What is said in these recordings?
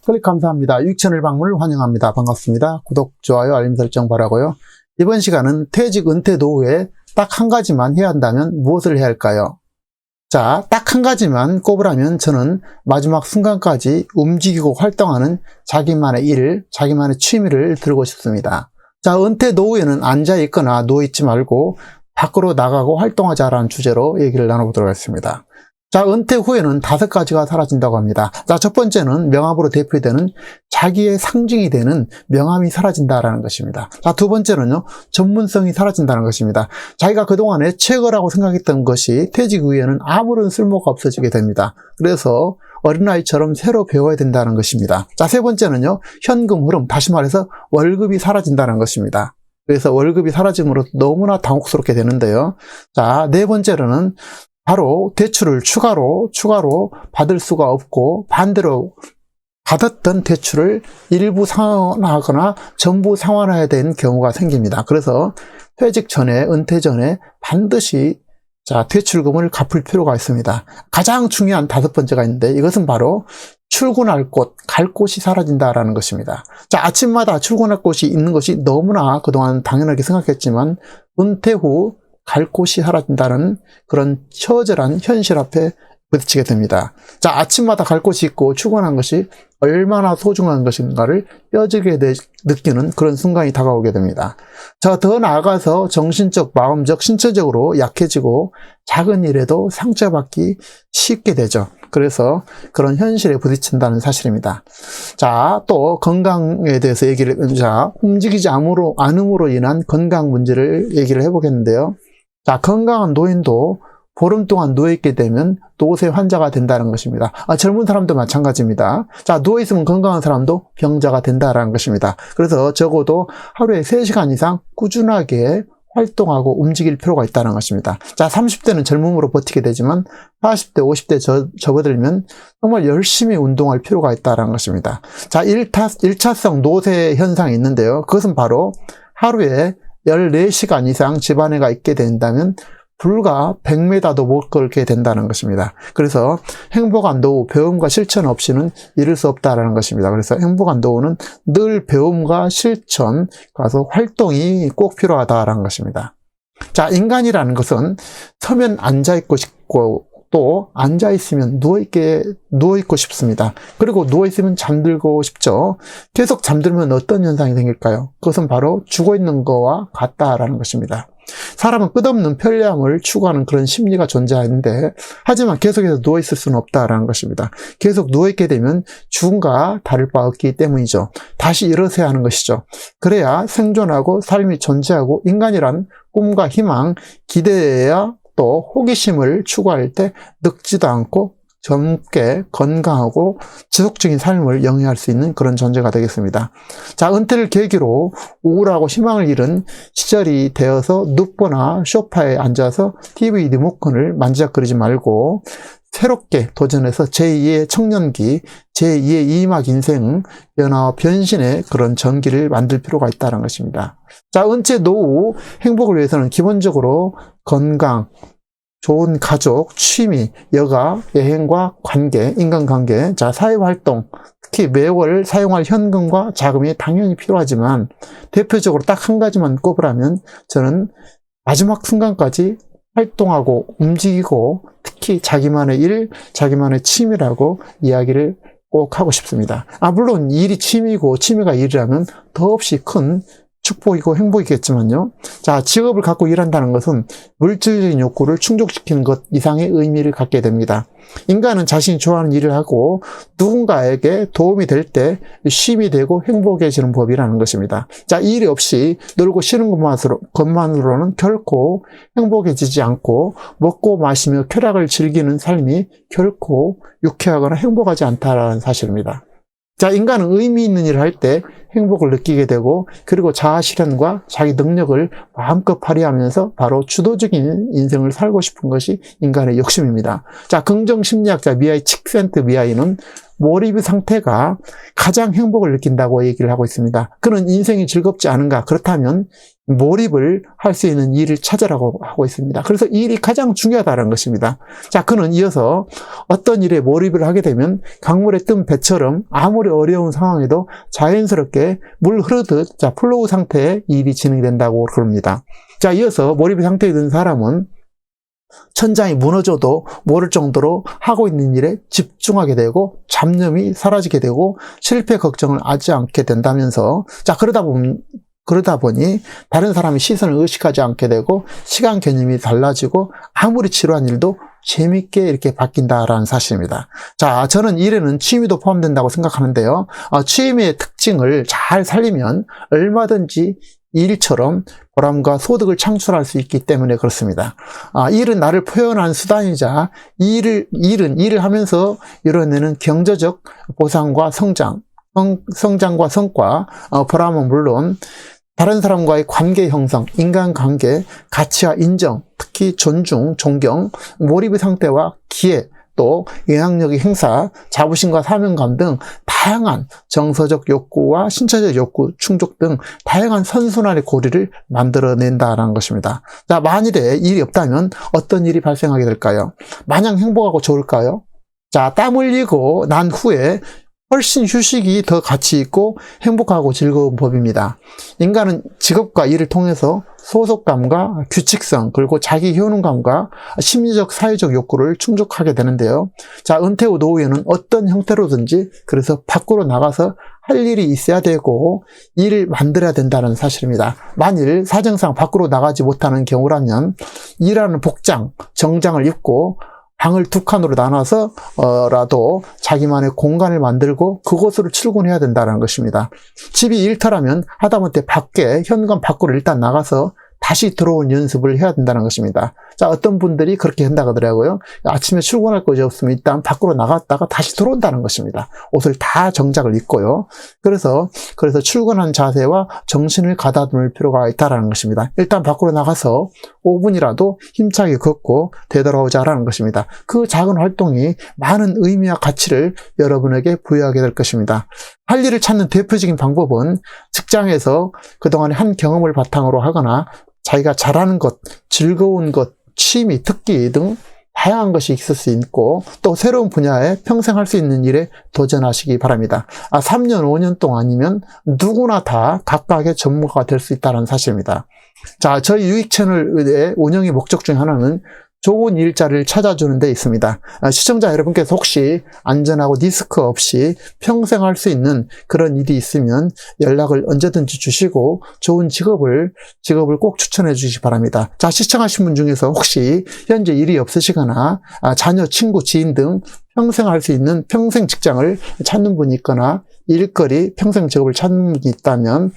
클릭 감사합니다. 유익 채널 방문을 환영합니다. 반갑습니다. 구독, 좋아요, 알림 설정 바라고요. 이번 시간은 퇴직, 은퇴 노후에 딱 한 가지만 해야 한다면 무엇을 해야 할까요? 자, 딱 한 가지만 꼽으라면 저는 마지막 순간까지 움직이고 활동하는 자기만의 일, 자기만의 취미를 들고 싶습니다. 자, 은퇴 노후에는 앉아있거나 누워있지 말고 밖으로 나가고 활동하자라는 주제로 얘기를 나눠보도록 하겠습니다. 자, 은퇴 후에는 5가지가 사라진다고 합니다. 자, 첫 번째는 명함으로 대표되는 자기의 상징이 되는 명함이 사라진다라는 것입니다. 자, 두 번째는요, 전문성이 사라진다는 것입니다. 자기가 그동안에 최고라고 생각했던 것이 퇴직 후에는 아무런 쓸모가 없어지게 됩니다. 그래서 어린아이처럼 새로 배워야 된다는 것입니다. 자, 세 번째는요, 현금 흐름, 다시 말해서 월급이 사라진다는 것입니다. 그래서 월급이 사라짐으로 너무나 당혹스럽게 되는데요. 자, 네 번째로는 바로 대출을 추가로 받을 수가 없고 반대로 받았던 대출을 일부 상환하거나 전부 상환해야 되는 경우가 생깁니다. 그래서 퇴직 전에, 은퇴 전에 반드시 대출금을 갚을 필요가 있습니다. 가장 중요한 5번째가 있는데 이것은 바로 출근할 곳, 갈 곳이 사라진다라는 것입니다. 자, 아침마다 출근할 곳이 있는 것이 너무나 그동안 당연하게 생각했지만 은퇴 후 갈 곳이 사라진다는 그런 처절한 현실 앞에 부딪히게 됩니다. 자, 아침마다 갈 곳이 있고 출근한 것이 얼마나 소중한 것인가를 뼈저리게 느끼는 그런 순간이 다가오게 됩니다. 자, 더 나아가서 정신적, 마음적, 신체적으로 약해지고 작은 일에도 상처받기 쉽게 되죠. 그래서 그런 현실에 부딪힌다는 사실입니다. 자, 또 건강에 대해서 움직이지 않음으로 인한 건강 문제를 얘기를 해보겠는데요. 자, 건강한 노인도 보름 동안 누워있게 되면 노쇠 환자가 된다는 것입니다. 젊은 사람도 마찬가지입니다. 자, 누워있으면 건강한 사람도 병자가 된다는 것입니다. 그래서 적어도 하루에 3시간 이상 꾸준하게 활동하고 움직일 필요가 있다는 것입니다. 자, 30대는 젊음으로 버티게 되지만 40대, 50대 접어들면 정말 열심히 운동할 필요가 있다는 것입니다. 자, 1차성 노쇠 현상이 있는데요. 그것은 바로 하루에 14시간 이상 집안에가 있게 된다면 불과 100m도 못 걸게 된다는 것입니다. 그래서 행복한 노후, 배움과 실천 없이는 이룰 수 없다는 것입니다. 그래서 행복한 노후는 늘 배움과 실천, 가서 활동이 꼭 필요하다는 것입니다. 자, 인간이라는 것은 서면 앉아있고 싶고 또 앉아있으면 누워있고 싶습니다. 그리고 누워있으면 잠들고 싶죠. 계속 잠들면 어떤 현상이 생길까요? 그것은 바로 죽어있는 거와 같다라는 것입니다. 사람은 끝없는 편리함을 추구하는 그런 심리가 존재하는데 하지만 계속해서 누워있을 수는 없다라는 것입니다. 계속 누워있게 되면 죽음과 다를 바 없기 때문이죠. 다시 일어서야 하는 것이죠. 그래야 생존하고 삶이 존재하고 인간이란 꿈과 희망, 기대야 또 호기심을 추구할 때 늙지도 않고 젊게 건강하고 지속적인 삶을 영위할 수 있는 그런 존재가 되겠습니다. 자, 은퇴를 계기로 우울하고 희망을 잃은 시절이 되어서 눕거나 소파에 앉아서 TV 리모컨을 만지작거리지 말고 새롭게 도전해서 제2의 청년기, 제2의 이막 인생, 변화와 변신의 그런 전기를 만들 필요가 있다는 것입니다. 자, 은퇴 노후 행복을 위해서는 기본적으로 건강, 좋은 가족, 취미, 여가, 여행과 관계, 인간관계, 자, 사회활동, 특히 매월 사용할 현금과 자금이 당연히 필요하지만 대표적으로 딱 한 가지만 꼽으라면 저는 마지막 순간까지 활동하고 움직이고 특히 자기만의 일, 자기만의 취미라고 이야기를 꼭 하고 싶습니다. 물론 일이 취미고 취미가 일이라면 더없이 큰 축복이고 행복이겠지만요. 자, 직업을 갖고 일한다는 것은 물질적인 욕구를 충족시키는 것 이상의 의미를 갖게 됩니다. 인간은 자신이 좋아하는 일을 하고 누군가에게 도움이 될 때 쉼이 되고 행복해지는 법이라는 것입니다. 자, 일이 없이 놀고 쉬는 것만으로는 결코 행복해지지 않고 먹고 마시며 쾌락을 즐기는 삶이 결코 유쾌하거나 행복하지 않다는 사실입니다. 자, 인간은 의미 있는 일을 할 때 행복을 느끼게 되고 그리고 자아 실현과 자기 능력을 마음껏 발휘하면서 바로 주도적인 인생을 살고 싶은 것이 인간의 욕심입니다. 자, 긍정 심리학자 미하이 칙센트미하이는 몰입의 상태가 가장 행복을 느낀다고 얘기를 하고 있습니다. 그는 인생이 즐겁지 않은가? 그렇다면 몰입을 할 수 있는 일을 찾으라고 하고 있습니다. 그래서 이 일이 가장 중요하다는 것입니다. 자, 그는 이어서 어떤 일에 몰입을 하게 되면 강물에 뜬 배처럼 아무리 어려운 상황에도 자연스럽게 물 흐르듯 플로우 상태의 일이 진행이 된다고 그럽니다. 자, 이어서 몰입의 상태에 든 사람은 천장이 무너져도 모를 정도로 하고 있는 일에 집중하게 되고 잡념이 사라지게 되고 실패 걱정을 하지 않게 된다면서, 자, 그러다 보니 다른 사람의 시선을 의식하지 않게 되고 시간 개념이 달라지고 아무리 지루한 일도 재밌게 이렇게 바뀐다라는 사실입니다. 자, 저는 일에는 취미도 포함된다고 생각하는데요. 취미의 특징을 잘 살리면 얼마든지 일처럼 보람과 소득을 창출할 수 있기 때문에 그렇습니다. 일은 나를 표현하는 수단이자 일을 하면서 이뤄내는 경제적 보상과 성장과 성과, 보람은 물론 다른 사람과의 관계 형성, 인간관계, 가치와 인정, 특히 존중, 존경, 몰입의 상태와 기회, 또 영향력의 행사, 자부심과 사명감 등 다양한 정서적 욕구와 신체적 욕구 충족 등 다양한 선순환의 고리를 만들어낸다는 것입니다. 자, 만일에 일이 없다면 어떤 일이 발생하게 될까요? 마냥 행복하고 좋을까요? 자, 땀 흘리고 난 후에 훨씬 휴식이 더 가치 있고 행복하고 즐거운 법입니다. 인간은 직업과 일을 통해서 소속감과 규칙성, 그리고 자기 효능감과 심리적 사회적 욕구를 충족하게 되는데요. 자, 은퇴 후 노후에는 어떤 형태로든지 그래서 밖으로 나가서 할 일이 있어야 되고 일을 만들어야 된다는 사실입니다. 만일 사정상 밖으로 나가지 못하는 경우라면 일하는 복장, 정장을 입고 방을 두 칸으로 나눠서 라도 자기만의 공간을 만들고 그곳으로 출근해야 된다는 것입니다. 집이 일터라면 하다못해 현관 밖으로 일단 나가서 다시 들어온 연습을 해야 된다는 것입니다. 자, 어떤 분들이 그렇게 한다고 하더라고요. 아침에 출근할 것이 없으면 일단 밖으로 나갔다가 다시 들어온다는 것입니다. 옷을 다 정작을 입고요. 그래서 출근한 자세와 정신을 가다듬을 필요가 있다는 것입니다. 일단 밖으로 나가서 5분이라도 힘차게 걷고 되돌아오자라는 것입니다. 그 작은 활동이 많은 의미와 가치를 여러분에게 부여하게 될 것입니다. 할 일을 찾는 대표적인 방법은 직장에서 그동안의 한 경험을 바탕으로 하거나 자기가 잘하는 것, 즐거운 것, 취미, 특기 등 다양한 것이 있을 수 있고 또 새로운 분야에 평생 할 수 있는 일에 도전하시기 바랍니다. 3년, 5년 동안이면 누구나 다 각각의 전문가가 될 수 있다는 사실입니다. 자, 저희 유익 채널의 운영의 목적 중 하나는 좋은 일자리를 찾아주는 데 있습니다. 시청자 여러분께서 혹시 안전하고 리스크 없이 평생 할 수 있는 그런 일이 있으면 연락을 언제든지 주시고 좋은 직업을 꼭 추천해 주시기 바랍니다. 자, 시청하신 분 중에서 혹시 현재 일이 없으시거나 자녀, 친구, 지인 등 평생 할 수 있는 평생 직장을 찾는 분이 있거나 일거리, 평생 직업을 찾는 분이 있다면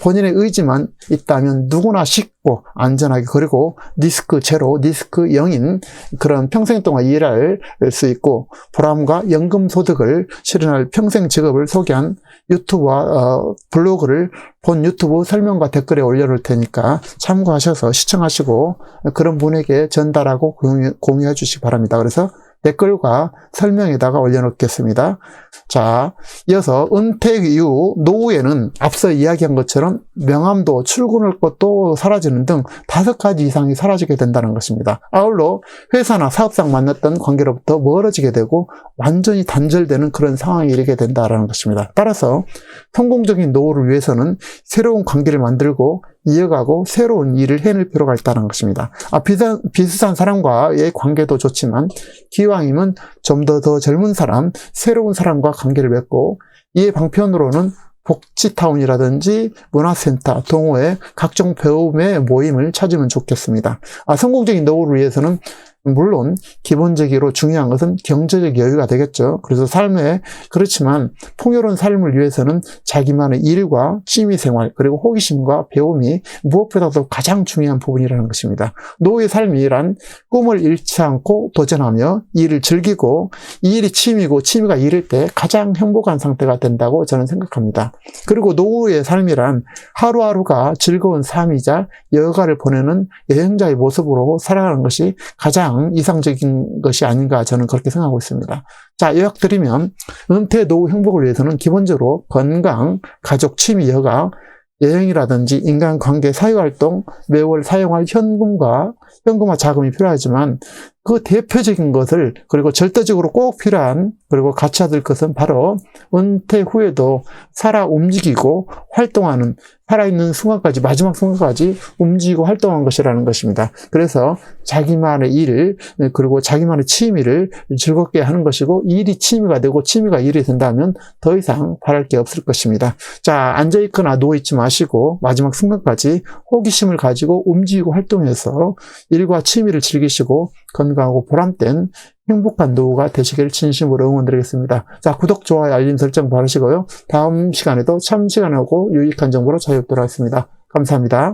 본인의 의지만 있다면 누구나 쉽고 안전하게 그리고 리스크 제로, 리스크 0인 그런 평생 동안 일할 수 있고 보람과 연금 소득을 실현할 평생 직업을 소개한 유튜브와 블로그를 본 유튜브 설명과 댓글에 올려놓을 테니까 참고하셔서 시청하시고 그런 분에게 전달하고 공유해 주시기 바랍니다. 그래서 댓글과 설명에다가 올려놓겠습니다. 자, 이어서 은퇴 이후 노후에는 앞서 이야기한 것처럼 명함도 출근할 것도 사라지는 등 5가지 이상이 사라지게 된다는 것입니다. 아울러 회사나 사업상 만났던 관계로부터 멀어지게 되고 완전히 단절되는 그런 상황에 이르게 된다는 것입니다. 따라서 성공적인 노후를 위해서는 새로운 관계를 만들고 이어가고 새로운 일을 해낼 필요가 있다는 것입니다. 비슷한 사람과의 관계도 좋지만 기왕이면 좀 더 젊은 사람, 새로운 사람과 관계를 맺고 이에 방편으로는 복지타운이라든지 문화센터, 동호회, 각종 배움의 모임을 찾으면 좋겠습니다. 성공적인 노후를 위해서는 물론 기본적으로 중요한 것은 경제적 여유가 되겠죠. 그래서 그렇지만 풍요로운 삶을 위해서는 자기만의 일과 취미생활 그리고 호기심과 배움이 무엇보다도 가장 중요한 부분이라는 것입니다. 노후의 삶이란 꿈을 잃지 않고 도전하며 일을 즐기고 이 일이 취미고 취미가 일일 때 가장 행복한 상태가 된다고 저는 생각합니다. 그리고 노후의 삶이란 하루하루가 즐거운 삶이자 여가를 보내는 여행자의 모습으로 살아가는 것이 가장 가장 이상적인 것이 아닌가 저는 그렇게 생각하고 있습니다. 자, 요약드리면 은퇴 노후 행복을 위해서는 기본적으로 건강, 가족, 취미, 여가, 여행이라든지 인간관계, 사회활동, 매월 사용할 현금화 자금이 필요하지만 그 대표적인 것을 그리고 절대적으로 꼭 필요한 그리고 갖춰야 될 것은 바로 은퇴 후에도 살아 움직이고 활동하는 살아있는 순간까지 마지막 순간까지 움직이고 활동한 것이라는 것입니다. 그래서 자기만의 일 그리고 자기만의 취미를 즐겁게 하는 것이고 일이 취미가 되고 취미가 일이 된다면 더 이상 바랄 게 없을 것입니다. 자, 앉아있거나 누워있지 마시고 마지막 순간까지 호기심을 가지고 움직이고 활동해서 일과 취미를 즐기시고 건강하고 보람된 행복한 노후가 되시길 진심으로 응원드리겠습니다. 자, 구독, 좋아요, 알림 설정 바르시고요. 다음 시간에도 참 시간하고 유익한 정보로 찾아뵙도록 하겠습니다. 감사합니다.